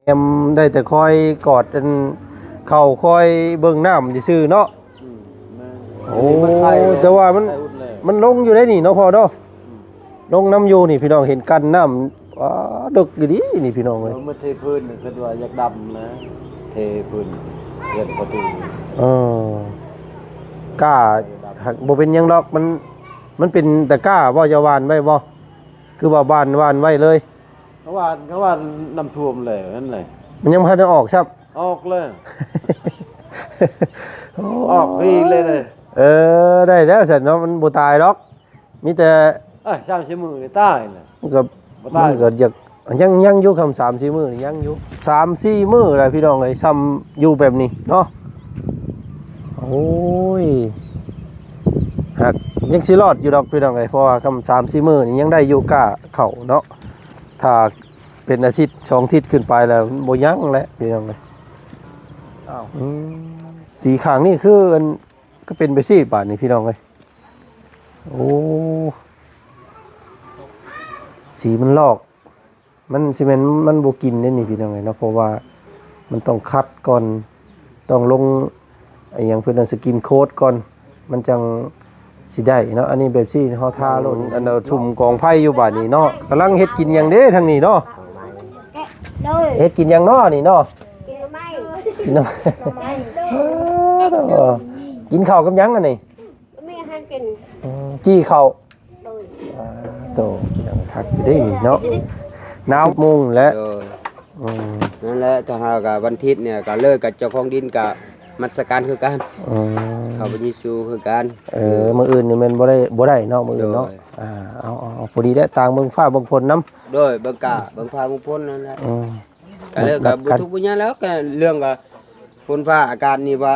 แอมได้แต่คอยกอดอันเข่าคอยเบิ่งน้ำซื่อๆเนาะโอ้แต่ว่ามันลงอยู่ได้นี่เนาะพ่อเนาะลงน้ำอยู่นี่พี่น้องเห็นกันน้ำดึกอยู่ดินี่พี่น้องเลยมันเทพื้นคือว่าอยากดำนะเทพื้นเรียนประตูกล้าหักบ่เป็นยังดอกมันเป็นแต่กล้าบ่จะวานไว้บ่คือว่าบ้านวานไว้เลยเขาว่าน้ำท่วมเลยนั่นเลยมันยังพันออกครับออกเลยออกพี่เลยได้แล้วเสร็จเนาะมันบ่ตายดอกมีแต่ช่างใช้มือใต้เลยมันก็อยากยังอยู่คำ3-4 มื้อยังอยู่3-4 มื้ออะไรพี่น้องเอ้ยซ้ำอยู่แบบนี้เนาะโอ้ยหักยังสิรอดอยู่ดอกพี่น้องเอ้ยเพราะว่าคำ3-4 มื้อนี่ยังได้อยู่กะเข้าเนาะถ้าเป็นอาทิตย์2 อาทิตย์ขึ้นไปแล้วบ่ยั้งแล้วพี่น้องเอ้ยสีข้างนี่คือมันก็เป็นไปสิบาทนี่พี่น้องเอ้ยโอ้สีมันลอกมันซีเมนต์มันบ่กินได้นี่พี่น้องเอ้ยเนาะเพราะว่ามันต้องคัดก่อนต้องลงไอ้หยังเพิ่นสกินโค้ดก่อนมันจังสิได้เนาะอันนี้แบบซี่เฮาทาโลดอันชุมกองไผ่อยู่บาดนี้เนาะกำลังเฮ็ดกินหยังเด้ทางนี้เนาะเฮ็ดกินหยังเนาะนี่เนาะกินน้ำกินข้าวกับหยังอันนี้ไม่ให้กินจี้ข้าวโตกินคักอยู่ได้นี่เนาะน้ำมุงและนั่นแหละถ้าหากับวันอาทิตย์เนี่ยก็เลิกกับเจ้าของดินกับมัสการคือกันเขาไปยิสูคือกันมื้ออื่นนี่มันบ่ได้เนาะมื้ออื่นเนาะเอาพอดีได้ต่างเมืองฟ้าเมืองฝนนำโดยเบิ่งฟ้าเมืองฝนนั่นแหละก็เลิกกับบ่ทุกข์บ่ยากแล้วก็เรื่องก็ฝนฟ้าอากาศนี่ว่า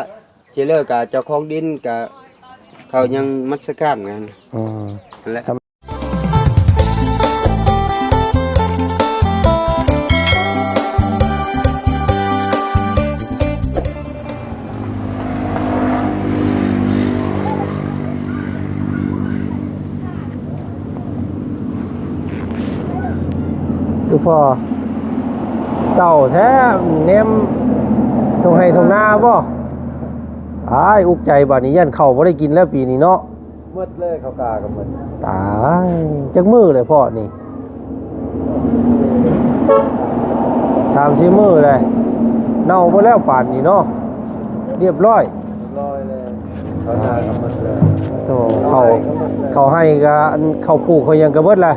สิเลิกกับเจ้าของดินกับเขายังมัสการกันนั่นแหละตัวพ่อเศร้าแท้เนมตรงให้ตรงหน้าบ่ตายอุกใจบาดนี้ยันเข้าบ่ได้กินแล้วปีนี้เนาะมืดเลยเขากากับมันตายจักมื้อเลยพ่อนี่3-4 มื้อเลยเน่าบ่แล้วป่านนี้เนาะเรียบร้อยเลยเขากากับมันเลยโตเขาให้ก็เขาปลูกเขายังก็เบิดแหละ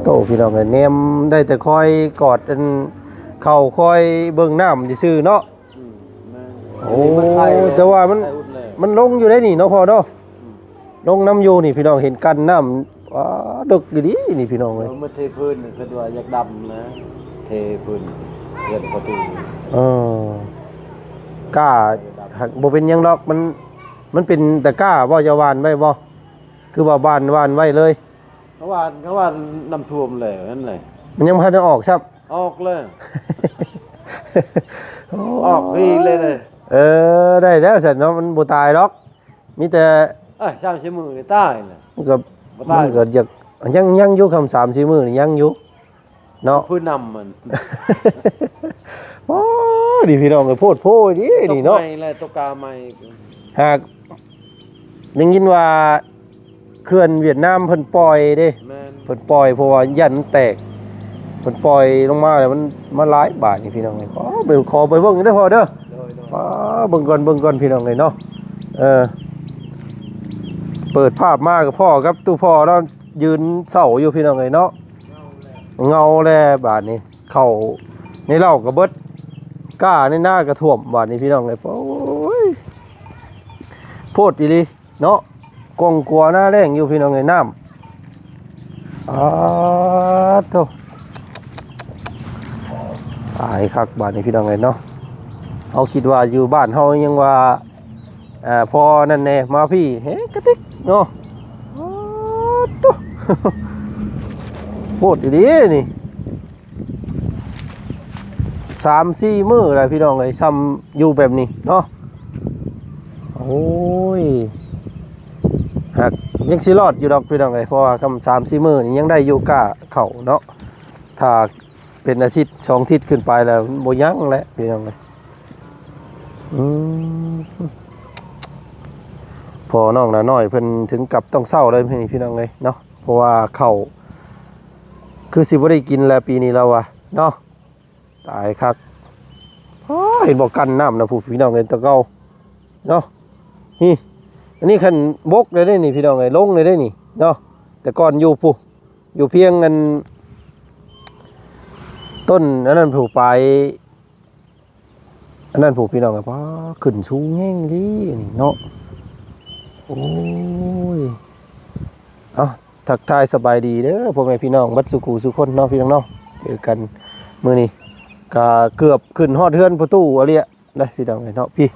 โตพี่น้องเนมได้แต่คอยกอดอันเข่าคอยเบิ่งน้ำซื่อเนาะโอ้แต่ว่ามันลงอยู่ได้นี่เนาะพ่อเนาะลงน้ำอยู่นี่พี่น้องเห็นกันน้ำดึกอยู่ดินี่พี่น้องเลยมันเทพื้นคือว่าอยากดำนะเทพื้นเรียนประตูกล้าหักบ่เป็นยังดอกมันเป็นแต่กล้าบ่จะวานไว้บ่คือว่าบ้านวานไว้เลยเขาว่าน้ำท่วมเลยนั่นเลยมันยังพันออกครับออกเลยออกพี่เลยได้แล้วเสร็จเนาะมันบ่ตายดอกมีแต่ช่างใช้มือใต้เลยมันก็อยากยังอยู่คำ3-4 มื้อนี่ยังอยู่เนาะพื้นนำมันโอ้ดิพี่น้องก็โพดโพดินี่เนาะไม่เลยตกกาไม่หากได้ยินว่าเขื่อนเวียดนามเพิ่นปล่อยเด้เพิ่นปล่อยเพราะว่ายันมันแตกเพิ่นปล่อยลงมาแล้วมันมาหลายบาทนี่พี่น้องเอ้ยไปขอไปเบิ่งได้พอเด้อเบิ่งก่อนพี่น้องเอ้ยเนาะเปิดภาพมากับพ่อครับตู้พ่อเนาะยืนเศร้าอยู่พี่น้องเอ้ยเนาะเงาแลบาทนี้เข้าในเล่าก็เบิดก้าในหน้ากระท่วมบาทนี้พี่น้องเอ้ยโอ้ยโพดอีหลีเนาะกองกลัวหน้าแรงอยู่พี่น้องไงน้ำโธ่ตายคักบ้านนี้พี่น้องไงเนาะเอาคิดว่าอยู่บ้านเฮายังว่าพอนั่นแน่มาพี่เฮ้กระติกเนาะโหดดีนี่3-4 มื้ออะไรพี่น้องไงซ้ำอยู่แบบนี้เนาะโอ้ยหักยังสิรอดอยู่ดอกพี่น้องเอ้ยเพราะว่าคำ3-4 มื้อนี่ยังได้อยู่กะเข้าเนาะ ถ้าเป็นอาทิตย์2อาทิตย์ขึ้นไปแล้วบ่ยั้งแล้วพี่น้องเอ้ยพอน้องน่ะน้อยเพิ่นถึงกับต้องเศร้าเลยพี่น้องเอ้ยเนาะเพราะว่าข้าวคือสิบ่ได้กินแล้วปีนี้แล้วว่ะเนาะตายคักเห็นบอกกันน้ำนะผู้พี่น้องเอ้ยตะเกาเนาะนี่อันนี้คันบกเลยได้นี่พี่น้องเอ้ยลงเลยได้นี่เนาะแต่ก่อนอยู่ผู้อยู่เพียงเงินต้นอันนั้นผูกไปอันนั้นผูกพี่น้องครับขึ้นสูงแห้งดินี่เนาะโอ้ยเอาทักทายสบายดีเด้อพ่อแม่พี่น้องบัดสุขูสุคนเนาะพี่น้องเนาะเจอกันมื้อนี้ก็เกือบขึ้นฮอดเฮือนประตูอะไรอ่ะได้พี่น้องเนาะพี่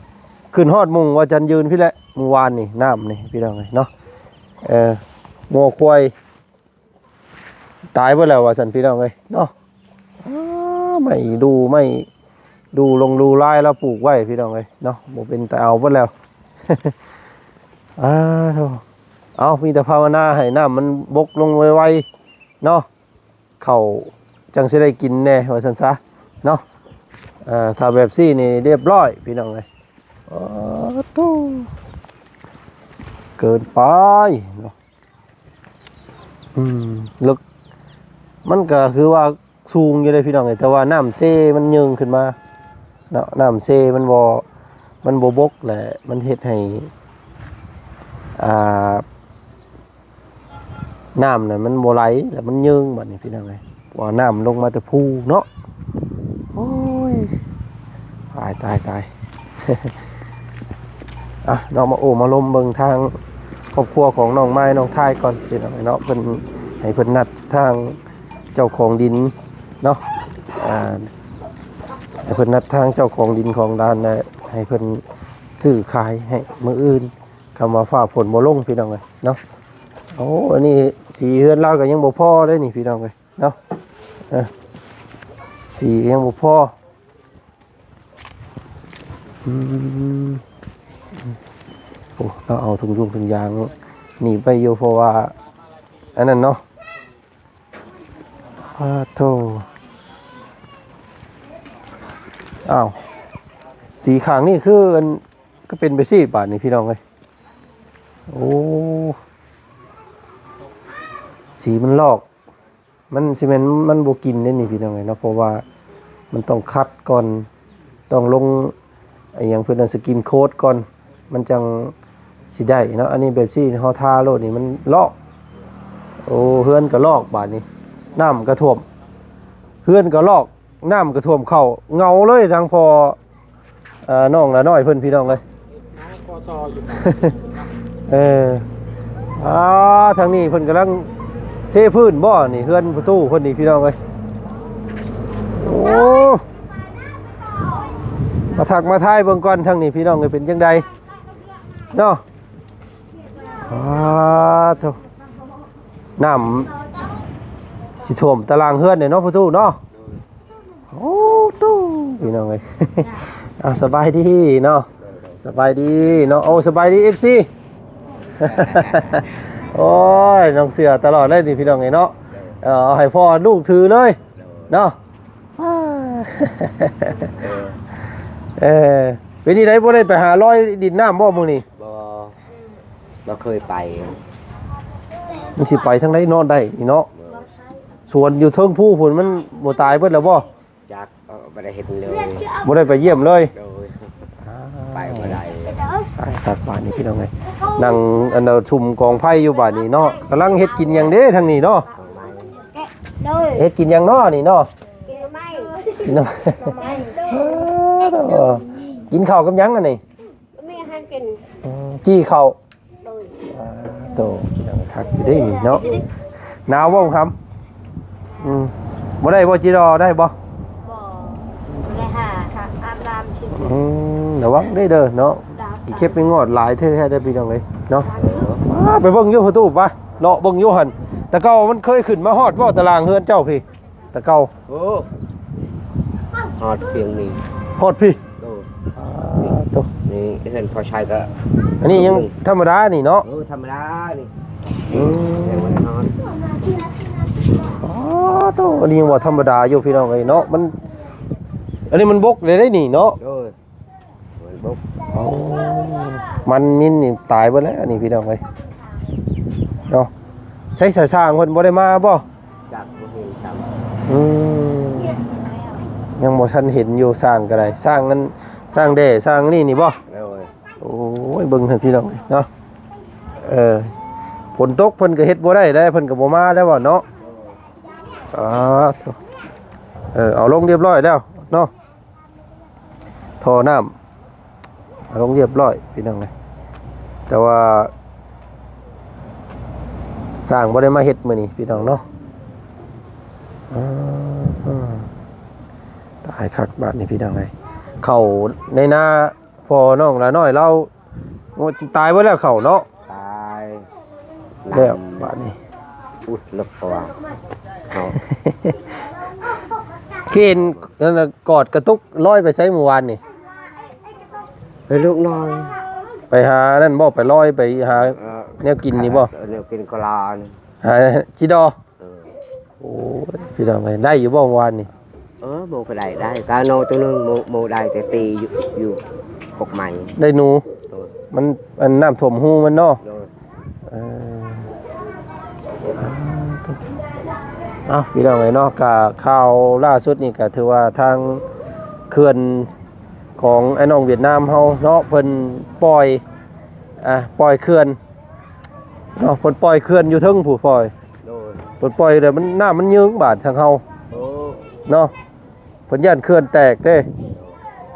ขึ้นฮอดมุงว่าจันยืนพี่แหละเมื่อวานนี่น้ำนี่พี่น้องเนาะงัวควายตายไปแล้วว่าสันพี่น้องเนาะไม่ดูลงดูลายแล้วปลูกไว้พี่น้องเนาะบ่เป็นแต่เอาไปแล้วเอามีแต่ภาวนาให้น้ำมันบกลงไวๆเนาะเข้าจังสิได้กินแน่ว่าซั่นซะเนาะถ้าแบบซี่นี่เรียบร้อยพี่น้องตู้เกินไปเนาะลึกมันก็คือว่าสูงอยู่เลยพี่น้องแต่ว่าน้ำเซมันยืงขึ้นมาเนาะน้ำเซมันบ่บกแหละมันเฮ็ดให้น้ำน่ะมันบ่ไหลแล้วมันยืงบัดนี้พี่น้องว่าน้ำลงมาแต่ภูเนาะโอ้ยตายน้องมามาลมเบิ่งทางครอบครัวของน้องไม้น้องทายก่อนพี่น้องเนาะเพิ่นให้เพิ่นนัดทางเจ้าของดินเนาะให้เพิ่นนัดทางเจ้าของดินของด้านให้เพิ่นซื้อขายให้มื้ออื่นคำว่าฟ้าฝนบ่ลงพี่น้องเนาะโอ้อันนี้สีเฮือนเราก็ยังบ่พอได้นี่พี่น้องเนาะสียังบ่พอโอ้เราเอาถุงยางหนีไปอยู่เพราะว่าอันนั้นเนาะโธ่สีขางนี่คือก็เป็นไปสิบาทนี่พี่น้องโอ้สีมันลอกมันซีเมนต์มันบ่กินนี่พี่น้องเนาะเพราะว่ามันต้องคัดก่อนต้องลงอย่างเพิ่นสกินโค้ดก่อนมันจังสิได้เนาะอันนี้แบบซี่เฮาทาโลดนี่มันลอกโอ้เฮือนก็ลอกบาดนี้น้ำก็ท่วมเฮือนก็ลอกน้ำก็ท่วมเข้าเงาเลยทางพอน้องละน้อยเพิ่นพี่น้องเลยทางนี้เพิ่นกำลังเทพื้นบ่นี่เฮือนประตูเพิ่นนี่พี่น้องเลยโอ้มาถักมาทายเบิ่งก่อนทางนี้พี่น้องเลยเป็นจังใดเนาะโธ่น้ำสิท่วมตารางเฮือนเนี่ยเนาะประตูเนาะโอ้ตู้พี่น้องเลยสบายดีเนาะสบายดีเนาะโอ้สบายดี FC โอ้ยน้องเสือตลอดเลยนี่พี่น้องเนาะเอาให้พ่อลูกถือเลยเนาะเป็นนี่ได้บ่ได้ไปหาร้อยดินน้ำบ่มื้อนี้บ่เคยไปมันสิไปทางไหนนอนได้นี่เนาะส่วนอยู่เทิงผู้พุ่นมันบ่ตายเบิดแล้วบ่จักบ่ได้เห็นเลยบ่ได้ไปเยี่ยมเลยไปบ่ได้ครับบ้านนี้พี่น้องไงนั่งอันเดาชุมกองไผ่อยู่บ้านนี้เนาะกำลังเฮ็ดกินอย่างเด้ทางนี้เนาะเฮ็ดกินอย่างเนาะนี่เนาะกินน้ำกินข้าวกับยังอันนี้จี้ข้าวโตกินอะไรคักอยู่ได้นี่เนาะหนาวบ่ครับบ่ได้บ่จีรอได้บ่ได้ค่ะอาบน้ำชิมระวังได้เด้อเนาะสิเข็บไปงอดหลายแท้ๆได้พี่น้องเอ้ยเนาะไปเบิ่งอยู่ประตูไปเลาะเบิ่งอยู่หั่นตะเกามันเคยขึ้นมาฮอดบ่ตารางเฮือนเจ้าพี่ตะเกาโอ้ฮอดเพียงนี้ฮอดพี่โตนี่เห็นพอใช้ก็อันนี้ยังธรรมดานี่เนาะธรรมดานี่ โตอันนี้ยังบ่ธรรมดาอยู่พี่น้องเอ้ยเนาะมันอันนี้มันบกเลยได้นี่เนาะ โดยมันบก โอ้มันมินนี่ตายเบิดแล้วอันนี้พี่น้องเอ้ยเนาะใช้สายสร้างเพิ่นบ่ได้มาบ่ จากบ่เห็นจัง อืมยังบ่ทันเห็นอยู่สร้างก็ได้สร้างนั้นสร้างแด่สร้างนี่บ่ โดย โอ้ยเบิ่งเถอะพี่น้องเนาะฝนตกเพิ่นก็เฮ็ดบ่ได้เพิ่นก็บ่มาได้บ่เนาะโธ่เอาลงเรียบร้อยแล้วเนาะท่อน้ำเอาลงเรียบร้อยพี่น้องเอ้ยแต่ว่าสร้างบ่ได้มาเฮ็ดมื้อนี้พี่น้องเนาะตายคักบาดนี้พี่น้องเอ้ยเข้าในนาพอน้องละน้อยเราโอ้สิตายเบิดแล้วเข้าเนาะ ตาย แล้วบาดนี้ อุ้ยลึกกว่าเอา เคนนั่นน่ะกอดกระตุกลอยไปไสเมื่อวานนี่ ไปลูกน้อย ไปหานั่นบ่ไปลอยไปหาแนวกินนี่บ่ แนวกินกะลานี่ หาจิดอ เออ โอ้ยพี่น้องเอ้ยได้อยู่บ่เมื่อวานนี่ โมไปได้กาโนตัวนึงโมได้แต่ตีอยู่ปกใหม่ ได้หนู โดย มันน้ำท่วมหูมันเนาะ โดย เออพี่น้องเอ้ยเนาะก็ข่าวล่าสุดนี่ก็ถือว่าทางเขื่อนของไอ้น้องเวียดนามเฮาเนาะเพิ่นปล่อยเขื่อนเนาะเพิ่นปล่อยเขื่อนอยู่เทิงผู้ปล่อย โดย เพิ่นปล่อยแล้วมันน้ำมันยืงบาดทางเฮา โอ้ เนาะเพิ่นย่านเขื่อนแตกเด้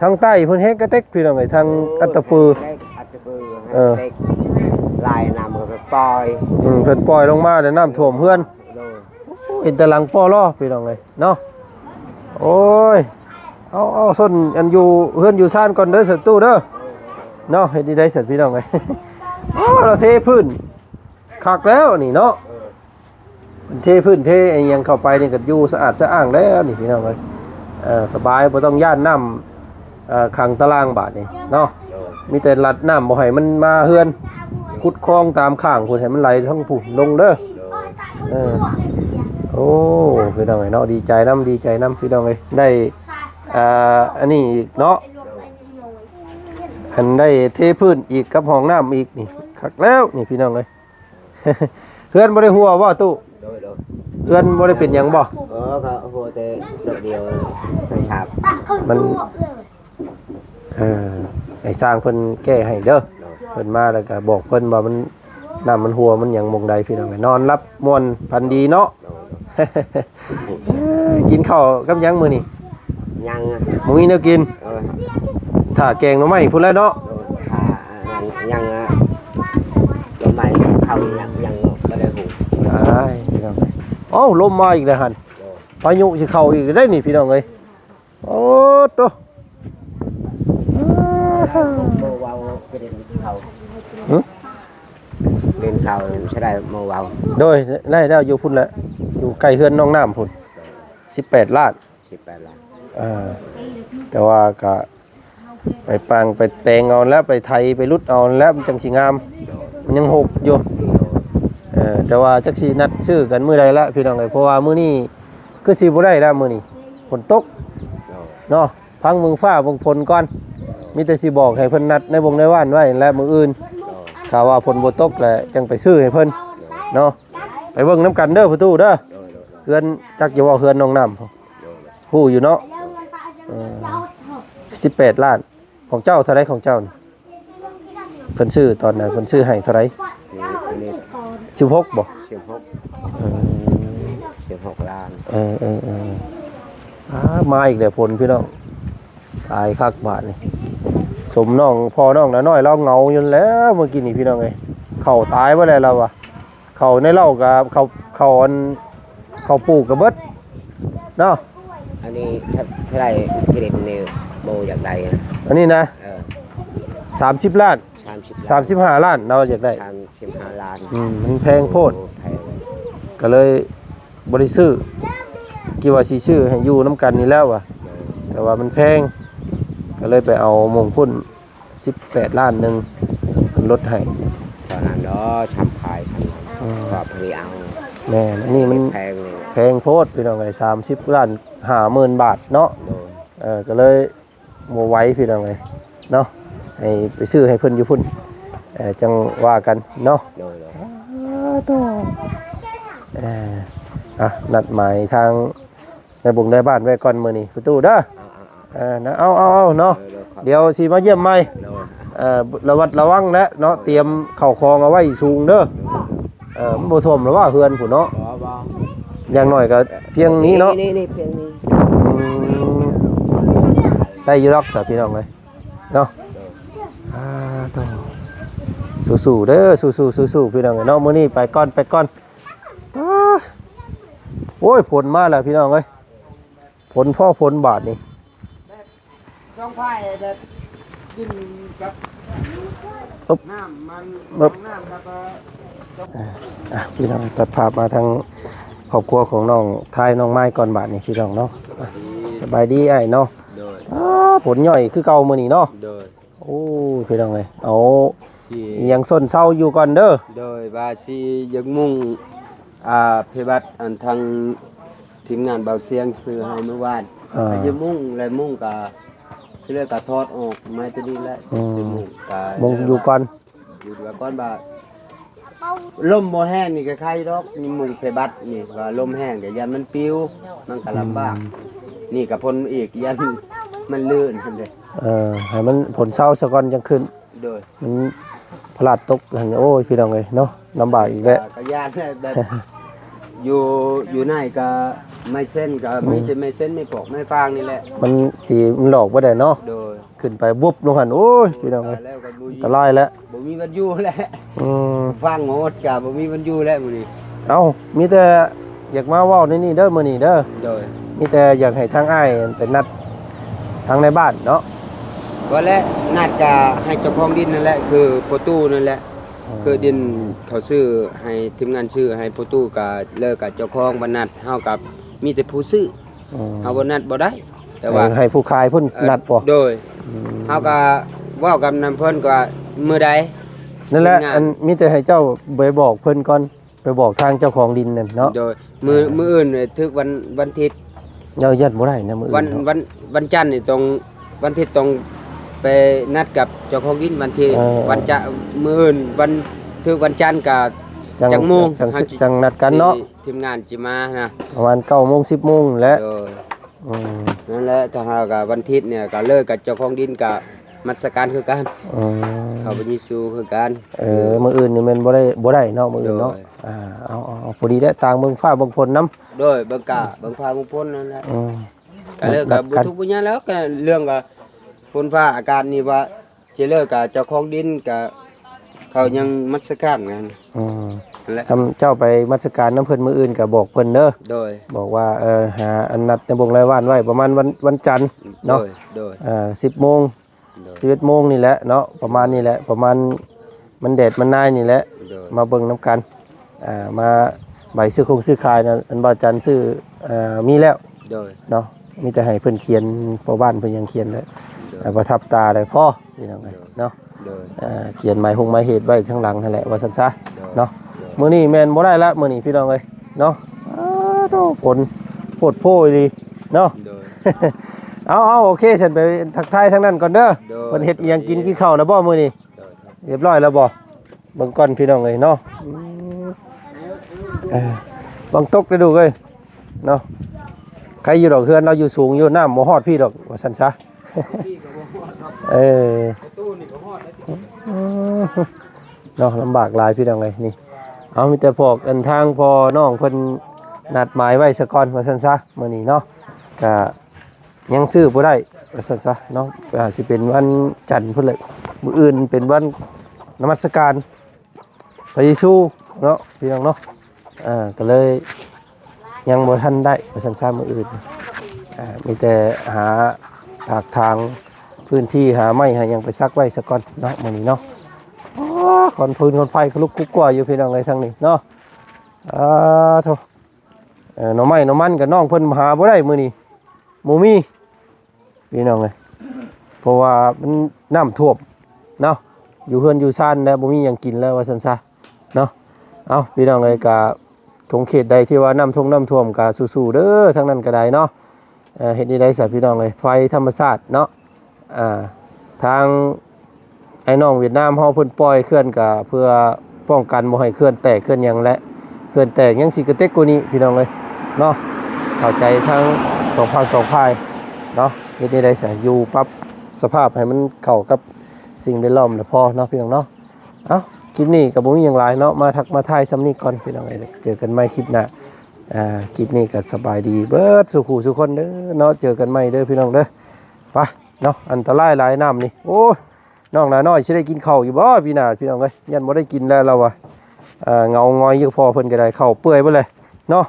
ทางใต้เพิ่นแฮกกระเต็กพี่น้องเอ้ยทางอัตตปือ อัตตปือ เออ เด็กลายน้ำมันก็ปล่อย เพิ่นปล่อยลงมาแล้วน้ำท่วมเฮือน โดย เห็นแต่หลังปอล้อพี่น้องเอ้ยเนาะโอ้ยเอาส้นอันอยู่เฮือนอยู่ซ่านก่อนเด้อสัตว์ตู้เด้อเนาะเฮ็ดได้สัตว์พี่น้องเอ้ย เราเทพื้นคักแล้วนี่เนาะมันเทพื้นเทไอ้หยังเข้าไปนี่ก็อยู่สะอาดสะอ้างแล้วนี่พี่น้องเอ้ยสบายบ่ต้องย่านน้ำขังตารางบาดนี่เนาะ โดย มีแต่ลัดน้ำบ่ให้มันมาเฮือนขุดคลองตามข้างพุ่นให้มันไหลทั้งพุ่นลงเด้อ โดย โอ้พี่น้องเอ้ยเนาะดีใจน้ำพี่น้องเอ้ยได้อันนี้อีกเนาะอันได้เทพื้นอีกกับห้องน้ำอีกนี่คักแล้วนี่พี่น้องเอ้ย เฮือนบ่ได้หัวบ่ตู้ โดย เฮือนบ่ได้เป็นหยังบ่ ก็โหแต่ดอกเดียวไปฉาบ มันไอ้สร้างเพิ่นแก้ให้เด้อเพิ่นมาแล้วก็บอกเพิ่นว่ามันน้ำมันหัวมันหยังมงใดพี่น้องเอ้ยนอนรับม่วนพันดีเนาะ กินข้าวกับหยังมื้อนี้ ยัง บ่มีแนวกิน เออ ถ้าแกงหน่อไม้พุ่นแล้วเนาะ ยังลมใหม่เข้ายังก็ได้หู อ้ายพี่น้องเอ้ยเอ้าลมมาอีกแล้วหั่นพายุสิเข้าอีกได้นี่พี่น้องเอ้ยโอ้โต โมวาวจะเดินเขา หึ เดินเขาใช่ได้โมวาว โดยได้แล้วอยู่พุ่นแหละอยู่ใกล้เฮือนน้องน้ำพุ่น18 ล้าน 18 ล้าน แต่ว่าก็ไปปังไปแตงเอาแล้วไปไทยไปรุดเอาแล้วมันจังสิงามมันยังหกอยู่แต่ว่าจักสินัดซื้อกันมื้อใดละพี่น้องเอ้ยเพราะว่ามื้อนี้คือสิบ่ได้แล้วมื้อนี้ฝนตกเนาะพังเมืองฟ้าเบิ่งฝนก่อนมีแต่สิบอกให้เพิ่นนัดในวงในว่านไว้และมื้ออื่นข่าวว่าฝนบ่ตกแล้วจังไปซื้อให้เพิ่นเนาะไปเบิ่งน้ำกันเด้อประตูเด้อเฮือนจักอย่าว่าเฮือนน้องน้ำฮู้อยู่เนาะ18 ล้านของเจ้าเท่าไรของเจ้านี่เพิ่นซื้อตอนนั้นเพิ่นซื้อให้เท่าไร16บ่16 ล้านมาอีกแล้วผลพี่น้องตายคักบาทนี่สมน้องพ่อน้องน้อยเราเหงาอยู่แล้วเมื่อกี้นี่พี่น้องเอ้ยเข้าตายบ่ได้แล้ววะเข้าในเล่ากับเข้าอันเข้าปลูกกับเบิดเนาะ อันนี้เท่าไรกิเลสเนี่ยโมอยากได้นะ อันนี้นะ30 ล้าน35 ล้านเราอยากได้ 35 ล้าน มันแพงโพดก็เลยบ่ได้ซื้อกี่ว่าสิซื้อให้อยู่น้ำกันนี่แล้วว่ะแต่ว่ามันแพงก็เลยไปเอามงพุ่น18 ล้านหนึงเพิ่นลดให้ ตอนนั้นเนาะทำขายทำก็พอดีเอา แม่นอันนี้มัน แพงเลย แพงโพดพี่น้องไอ้30 ล้าน50,000 บาทเนาะ โดย ก็เลยบ่ไหว้พี่น้องไอ้เนาะให้ไปซื้อให้เพิ่นอยู่พุ่นจังว่ากันเนาะ โดย ต่อนัดหมายทางในบุงในบ้านไว้ก่อนมื้อนี้ประตูเด้อนะเอาเนาะเดี๋ยวสิมาเยี่ยมใหม่ระวัดระวังนะเนาะเตรียมเข้าคลองเอาไว้สูงเด้อมันบ่ท่วมหรอว่าเฮือนพุ่นเนาะอย่างน้อยก็เพียงนี้เนาะ นี่เพียงนี้ ได้อยู่หรอกสาพี่น้องเอ้ยเนาะต้องสู้ๆเด้อสู้ๆพี่น้องเอ้ยเนาะมื้อนี้ไปก่อนโอ้ยผลมาแล้วพี่น้องเอ้ยผลพ่อผลบาทนี่ ต้องไผ่แบบกินกับน้ำมันน้ำแล้วก็ พี่น้องตัดภาพมาทางครอบครัวของน้องทายน้องไม้ก่อนบาทนี่พี่น้องเนาะสบายดีไอ้เนาะผลย่อยคือเก่ามื้อนี้เนาะโอ้พี่น้องเอ้ยเอายังส้นเศร้าอยู่ก่อนเด้อ โดยว่าสิยังมุ่งเพบัตอันทางทีมงานเบาเสียงซื้อให้เมื่อวานจะมุ่งและมุ่งกับเรื่องกับทอดออกไม่จะดีแล้วจะมุ่งกับ มงอยู่ก่อน อยู่ด้วยก่อนบ่าลมบ่แห้งนี่ก็ใครดอกนี่มุ่งเพบัตนี่ว่าลมแห้งเดี๋ยวยันมันปิ้วมันก็ลำบากนี่กับพลอีกยันมันลื่นขึ้นเลย ให้มันผลเศร้าซะก่อนจังขึ้น โดย มันพลาดตกโอ้ยพี่น้องเอ้ยเนาะลำบากอีกแล้ว ก็ญาติแบบอยู่ไหนก็ไม่เส้นก็ไม่ใช่ไม่เส้นไม่ปอกไม่ฟางนี่แหละ มันหลอกบ่ได้เนาะ โดย ขึ้นไปบุบลงหันโอ้ยพี่น้องเอ้ย แล้วก็บ่ อันตรายแล้ว บ่มีวันอยู่แล้วฟังโหดก็บ่มีวันอยู่แล้วมื้อนี้ เอ้ามีแต่อยากมาเว้าในนี่เด้อมื้อนี้เด้อ โดย มีแต่อยากให้ทางอ้ายเป็นนัดทางในบ้านเนาะ ก็และน่าจะให้เจ้าของดินนั่นแหละคือโปรตูนั่นแหละคือดินเขาซื้อให้ทีมงานซื้อให้โปรตูก็เลิกกับเจ้าของบ่นัดเฮากับมีแต่ผู้ซื้อเฮาบ่นัดบ่ได้แต่ว่า ให้ผู้ขายเพิ่นนัดบ่ โดยเฮาก็เว้ากับนำเพิ่นก็มื้อใด นั่นแหละอันมีแต่ให้เจ้าไปบอกเพิ่นก่อนไปบอกทางเจ้าของดินนั่นเนาะ โดยมื้ออื่นถึกวันอาทิตย์ เรายัดบ่ได้นะมื้ออื่นเนาะ วันจันทร์นี่ตรงวันอาทิตย์ตรงไปนัดกับเจ้าของดินวันที่วันจะมื้ออื่นวันถึกวันจันทร์ก็จังโมง จังนัดกันเนาะ ทีมงานสิมานะ ประมาณ 9:00 10:00 นและ โดยนั่นแหละถ้าหากวันอาทิตย์เนี่ยก็เลิกกับเจ้าของดินก็มัสการคือกันเข้าไปยิสูคือกัน มื้ออื่นนี่มันบ่ได้เนาะมื้ออื่นเนาะเอาพอดีได้ต่างเบิ่งฟ้าเบิ่งฝนนำ โดยเบิ่งกะเบิ่งฟ้าเบิ่งฝนนั่นแหละก็เลิกกับบ่ทุกข์บ่ยากแล้วก็เรื่องก็ฝนฟ้าอากาศนี่ว่าสิเลิกกับเจ้าของดินก็เขายังมัสการกันนั่นแหละ ทำเจ้าไปมัสการน้ำเพิ่นมื้ออื่นก็บอกเพิ่นเด้อ โดย บอกว่าหาอันนัดในวงรายวันไว้ประมาณวันจันทร์เนาะ โดย 10:00 น 11:00 นนี่แหละเนาะประมาณนี้แหละประมาณมันแดดมันนายนี่แหละ โดย มาเบิ่งน้ำกันมาใบซื้อขายนะอันบ่จันทร์ซื้อมีแล้ว โดย เนาะมีแต่ให้เพิ่นเขียนเพราะบ้านเพิ่นยังเขียนเลยประทับตาได้พ่อพี่น้องเนาะ โดย เขียนหมายเหตุไว้ข้างหลังนั่นแหละว่าซั่นซะเนาะมื้อนี้แม่นบ่ได้ละมื้อนี้พี่น้องเอ้ยเนาะโธ่ผลโพดโพอีหลีเนาะ โดย เอาโอเคฉันไปทักทายทางนั้นก่อนเด้อเพิ่นเฮ็ดอีหยังกินข้าวแล้วบ่มื้อนี้เรียบร้อยแล้วบ่เบิ่งก่อนพี่น้องเอ้ยเนาะบังตกได้ดูเอ้ยเนาะใครอยู่ดอกเฮือนเราอยู่สูงอยู่น้ำบ่ฮอดพี่ดอกว่าซั่นซะตู้นี่ก็ฮอดแล้ว เนาะลำบากหลายพี่น้องเอ้ยนี่เอามีแต่พอกอันทางพอน้องเพิ่นนัดหมายไว้ซะก่อนว่าซั่นซะมื้อนี้เนาะก็ยังซื้อบ่ได้ว่าซั่นซะเนาะสิเป็นวันจันทร์พุ่นแหละมื้ออื่นเป็นวันนมัสการพระเยซูเนาะพี่น้องเนาะก็เลยยังบ่ทันได้ว่าซั่นซะมื้ออื่นมีแต่หาทางพื้นที่หาไม้หาหยังไปซักไว้ซะก่อนเนาะมื้อนี้เนาะคนฟืนคนไฟเขาลุกคุกกว่าอยู่พี่น้องเลยทางนี้เนาะโธ่หน่อไม้หน่อมันกับน้องเพิ่นหาบ่ได้มื้อนี้บ่มีพี่น้องเลยเพราะว่ามันน้ำท่วมเนาะอยู่เฮือนอยู่ซ่านแล้วบ่มีหยังกินแล้วว่าซั่นซะเนาะเอาพี่น้องเลยก็ ของเขตใดที่ว่าน้ำท่วมก็สู้ๆเด้อทั้งนั้นก็ได้เนาะเฮ็ดได้ซะพี่น้องเอ้ยไฟธรรมชาติเนาะทางไอ้น้องเวียดนามเฮาเพิ่นปล่อยเคลื่อนก็เพื่อป้องกันบ่ให้เคลื่อนแตกเคลื่อนหยังและเคลื่อนแตกยังสิกระเต็กกว่านี้พี่น้องเอ้ยเนาะเข้าใจทั้งสองภาคสองฝ่ายเนาะเฮ็ดได้ซะอยู่ปรับสภาพให้มันเข้ากับสิ่งแวดล้อมแล้วพอเนาะพี่น้องเนาะเอ้าคลิปนี้ก็บ่มีหยังหลายเนาะมาทักมาทายซ้ำนี้ก่อนพี่น้องเอ้ยเจอกันใหม่คลิปหน้าคลิปนี้ก็สบายดีเบิดสุขุสุคนเด้อเนาะเจอกันใหม่เด้อพี่น้องเด้อไปเนาะอันตรายหลายน้ำนี่โอ้ยน้องหลาน้อยสิได้กินข้าวอยู่บ่พี่น้าพี่น้องเอ้ยยันบ่ได้กินแล้วเราเงางอยอยู่พอเพิ่นก็ได้ข้าวเปื่อยเบิดเลยเนาะ